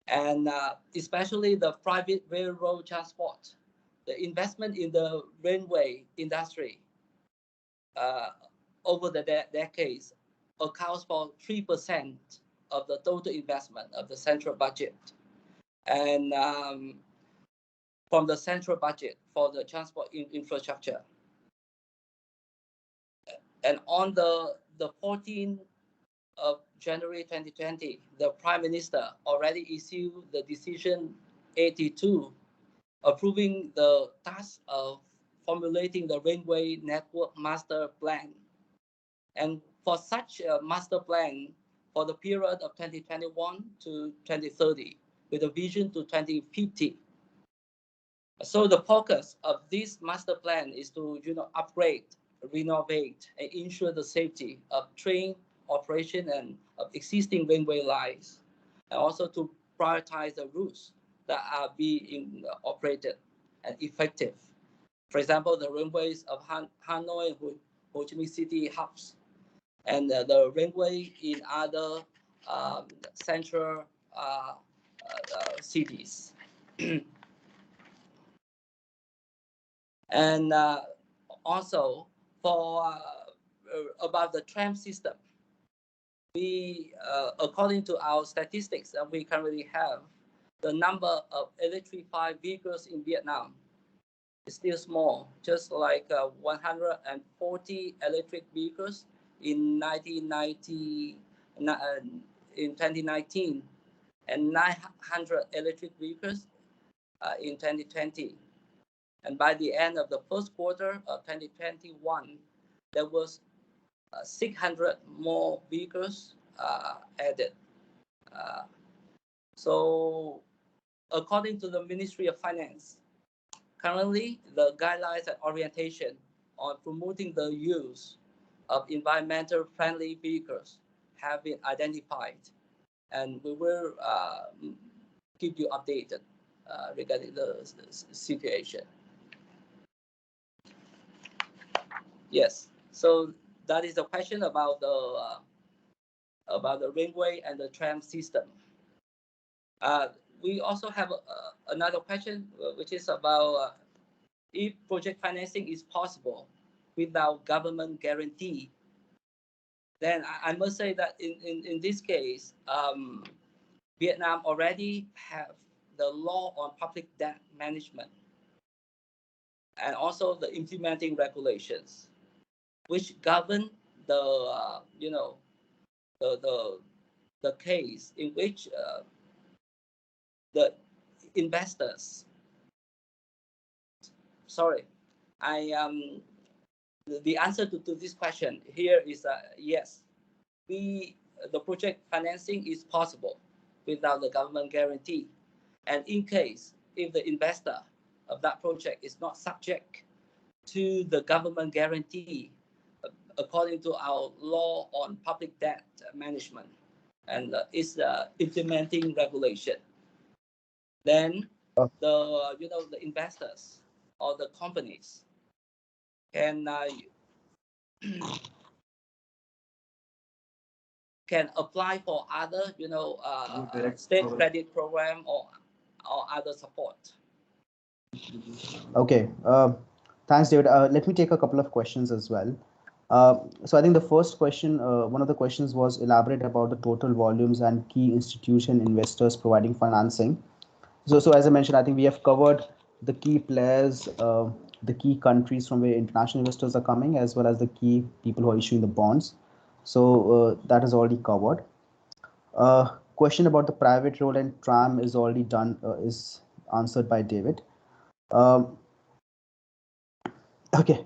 and especially the private railroad transport. The investment in the railway industry uh, over the decades accounts for 3% of the total investment of the central budget, and from the central budget for the transport infrastructure. And on the 14th of January 2020, the Prime Minister already issued the Decision 82, approving the task of formulating the railway network master plan. And for such a master plan for the period of 2021 to 2030, with a vision to 2050. So the focus of this master plan is to upgrade, renovate, and ensure the safety of train operation and of existing railway lines, and also to prioritize the routes that are being operated and effective. For example, the railways of Hanoi and Ho Chi Minh City hubs, and the railway in other central cities. And also for about the tram system, we according to our statistics that we currently have, the number of electrified vehicles in Vietnam is still small, just like 140 electric vehicles in 1990 in 2019, and 900 electric vehicles in 2020. And by the end of the first quarter of 2021, there was 600 more vehicles added. So according to the Ministry of Finance, currently the guidelines and orientation on promoting the use of environmental friendly vehicles have been identified, and we will keep you updated regarding the situation. Yes, so that is a question about the railway and the tram system. We also have another question, which is about if project financing is possible without government guarantee. Then I must say that in this case, Vietnam already have the law on public debt management, and also the implementing regulations, which govern the the case in which the investors. Sorry, I the answer to this question here is yes. The project financing is possible without the government guarantee, and in case if the investor of that project is not subject to the government guarantee, according to our law on public debt management and its implementing regulation, then the investors or the companies can can apply for other state credit program or other support. Okay, thanks, David. Let me take a couple of questions as well. So I think the first question, one of the questions was elaborate about the total volumes and key institution investors providing financing. So as I mentioned, I think we have covered the key players, the key countries from where international investors are coming, as well as the key people who are issuing the bonds. So that is already covered. Question about the private road and tram is already done, is answered by David. Okay.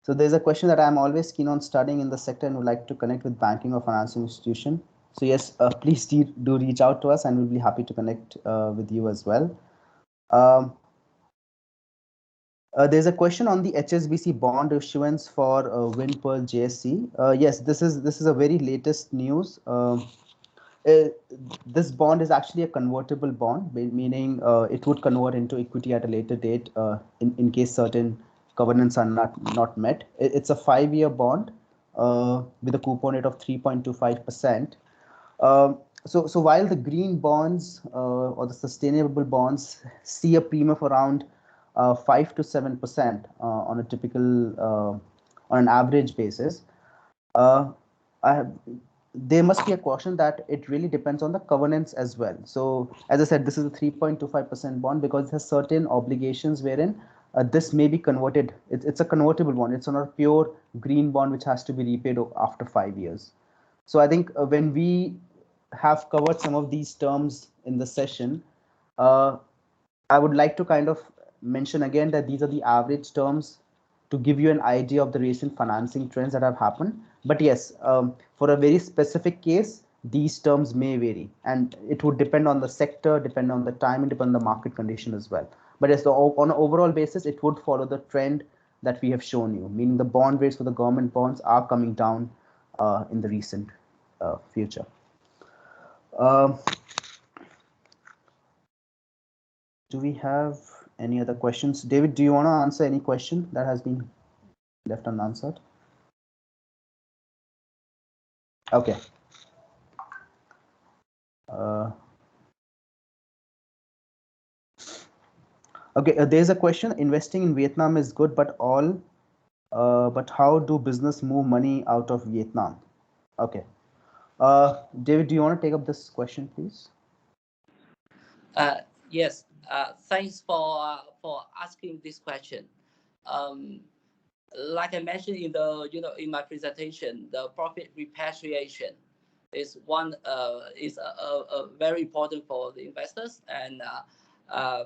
So there's a question that I'm always keen on studying in the sector and would like to connect with banking or financial institution. So yes, please do reach out to us and we'll be happy to connect with you as well. There's a question on the HSBC bond issuance for Windpearl JSC. Yes, this is a very latest news. This bond is actually a convertible bond, meaning it would convert into equity at a later date in case certain covenants are not met. It's a 5-year bond with a coupon rate of 3.25%. So while the green bonds or the sustainable bonds see a premium of around 5 to 7% on a typical on an average basis, uh, I have, there must be a caution that it really depends on the covenants as well. So as I said, this is a 3.25% bond because it has certain obligations wherein this may be converted. It's a convertible bond. It's not a pure green bond which has to be repaid after 5 years. So I think when we have covered some of these terms in the session, uh, I would like to kind of mention again that these are the average terms to give you an idea of the recent financing trends that have happened. But yes, for a very specific case, these terms may vary, and it would depend on the sector, depend on the time, and depend on the market condition as well. But yes, on an overall basis, it would follow the trend that we have shown you, meaning the bond rates for the government bonds are coming down in the recent future. Um do we have any other questions? David, do you want to answer any question that has been left unanswered? Okay. Uh, okay, there's a question. Investing in Vietnam is good, but how do business move money out of Vietnam? Okay. David, do you want to take up this question, please? Yes. Thanks for asking this question. Um, like I mentioned in the in my presentation, the profit repatriation is one is very important for the investors, and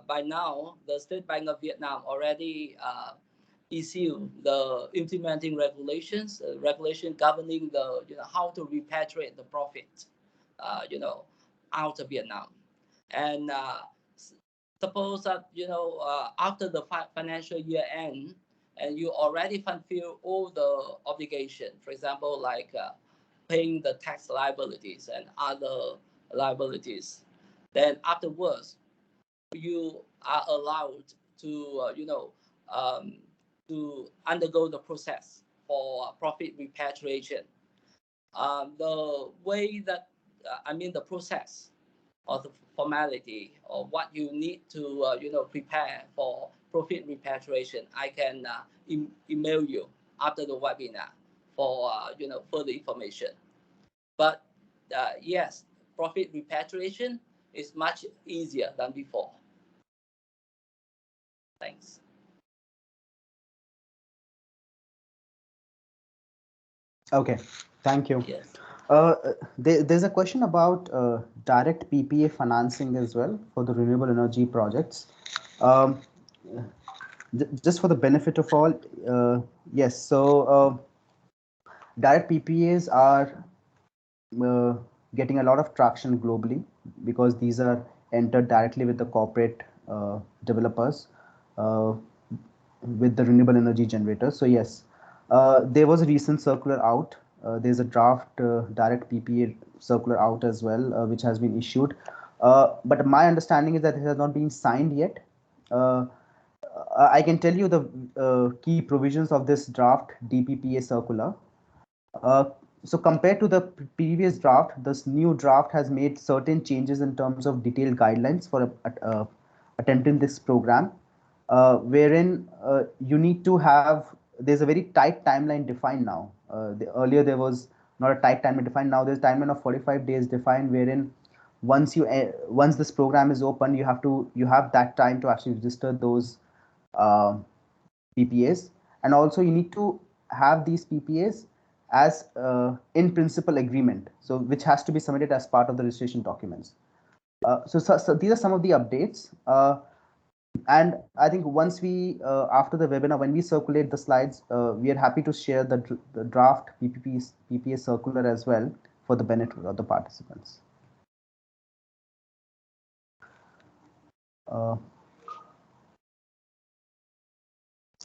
by now the State Bank of Vietnam already issue the implementing regulations, regulation governing the how to repatriate the profit, you know, out of Vietnam, and suppose that after the financial year end, and you already fulfill all the obligation, for example, like paying the tax liabilities and other liabilities, then afterwards you are allowed to um, to undergo the process for profit repatriation. The way that the process or the formality or what you need to prepare for profit repatriation, I can email you after the webinar for further information. But yes, profit repatriation is much easier than before. Thanks. Okay, thank you. Yes. There's a question about direct PPA financing as well for the renewable energy projects. Um, just for the benefit of all, yes, so direct PPAs are uh, getting a lot of traction globally because these are entered directly with the corporate developers uh, with the renewable energy generators. So yes, there was a recent circular out. There's a draft direct PPA circular out as well, which has been issued. But my understanding is that it has not been signed yet. Uh, I can tell you the key provisions of this draft DPPA circular. Uh, so compared to the previous draft, this new draft has made certain changes in terms of detailed guidelines for attempting this program, wherein you need to have, there's a very tight timeline defined now. Earlier there was not a tight timeline defined. Now there's a timeline of 45 days defined, wherein once this program is open, you have that time to actually register those uh, PPAs, and also you need to have these PPAs as in principle agreement, so which has to be submitted as part of the registration documents. So these are some of the updates. And I think once we, after the webinar, when we circulate the slides, we are happy to share the draft PPA circular as well for the benefit of the participants. Uh,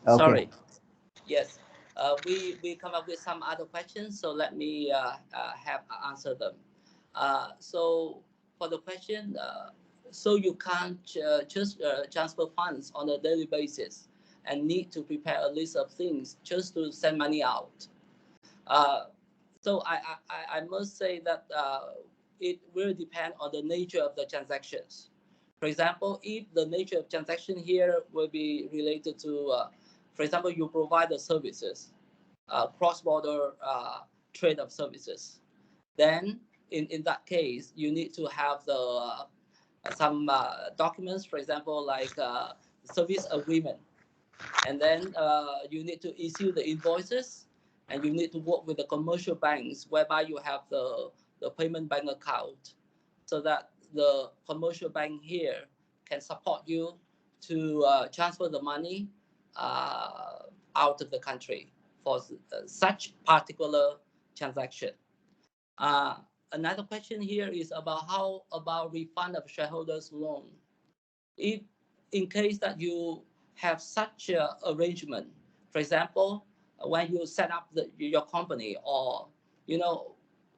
okay. Sorry. Yes. We come up with some other questions, so let me have answer them. So for the question, so you can't just transfer funds on a daily basis. and need to prepare a list of things just to send money out. So I must say that it will depend on the nature of the transactions. For example, if the nature of transaction here will be related to, for example, you provide the services, cross-border trade of services, then in that case, you need to have the some documents, for example, like service agreement. And then you need to issue the invoices, and you need to work with the commercial banks whereby you have the payment bank account, so that the commercial bank here can support you to transfer the money out of the country for such particular transaction. Another question here is about how about refund of shareholders' loan. If in case that you have such an arrangement, for example, when you set up your company, or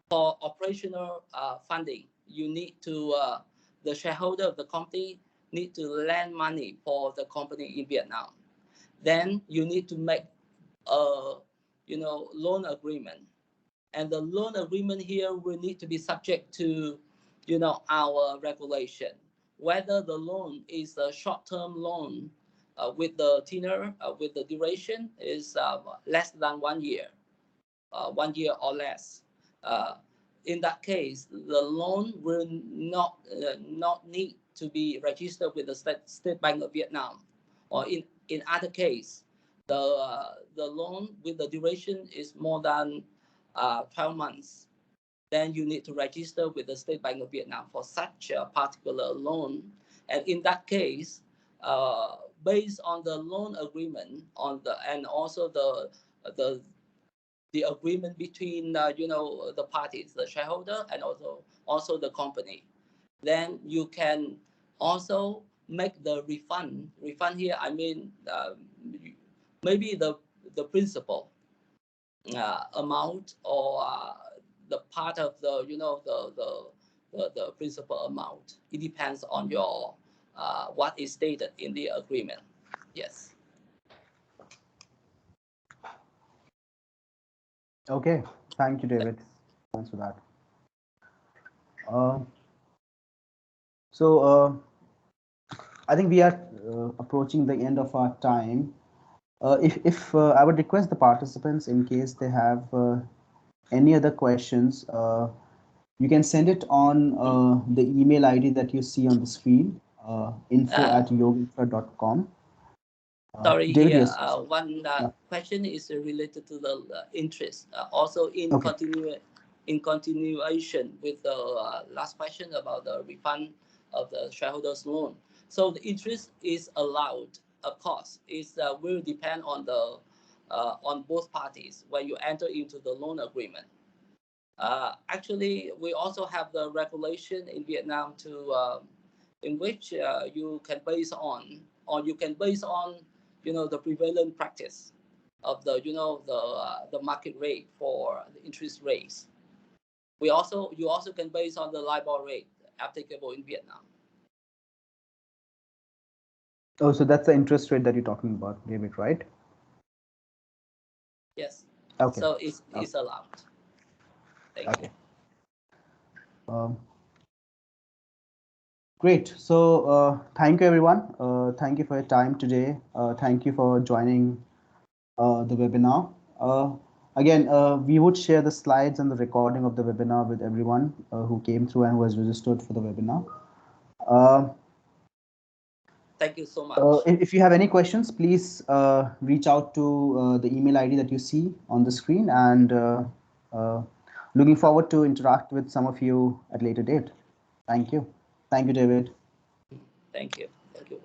for operational funding, you need to the shareholder of the company need to lend money for the company in Vietnam. Then you need to make a loan agreement, and the loan agreement here will need to be subject to our regulation, whether the loan is a short-term loan with the tenure, with the duration is less than 1 year, 1 year or less. In that case, the loan will not need to be registered with the State Bank of Vietnam. Or in other case, the loan with the duration is more than 12 months, then you need to register with the State Bank of Vietnam for such a particular loan. And in that case, based on the loan agreement and also the agreement between the parties, the shareholder and also the company, then you can also make the refund. Refund here, I mean, maybe the principal amount, or the part of the the principal amount. It depends on your what is stated in the agreement. Yes. Okay, thank you, David. Thanks for that. I think we are approaching the end of our time. If I would request the participants, in case they have any other questions, you can send it on the email ID that you see on the screen, info@yoginfra.com. Sorry, David, here yes. one question is related to the interest. Also in continuation with the last question about the refund of the shareholders' loan. So the interest is allowed. Of course, it will depend on the on both parties when you enter into the loan agreement. Actually, we also have the regulation in Vietnam in which you can base on, or you can base on, the prevalent practice of the the market rate for the interest rates. You also can base on the LIBOR rate applicable in Vietnam. Oh, so that's the interest rate that you're talking about, David, right? Yes. Okay. So it's allowed. Thank you. Great. So thank you, everyone. Thank you for your time today. Thank you for joining the webinar. Again, we would share the slides and the recording of the webinar with everyone who came through and who has registered for the webinar. Thank you so much. If you have any questions, please reach out to the email ID that you see on the screen, and looking forward to interact with some of you at a later date. Thank you. Thank you, David. Thank you. Thank you.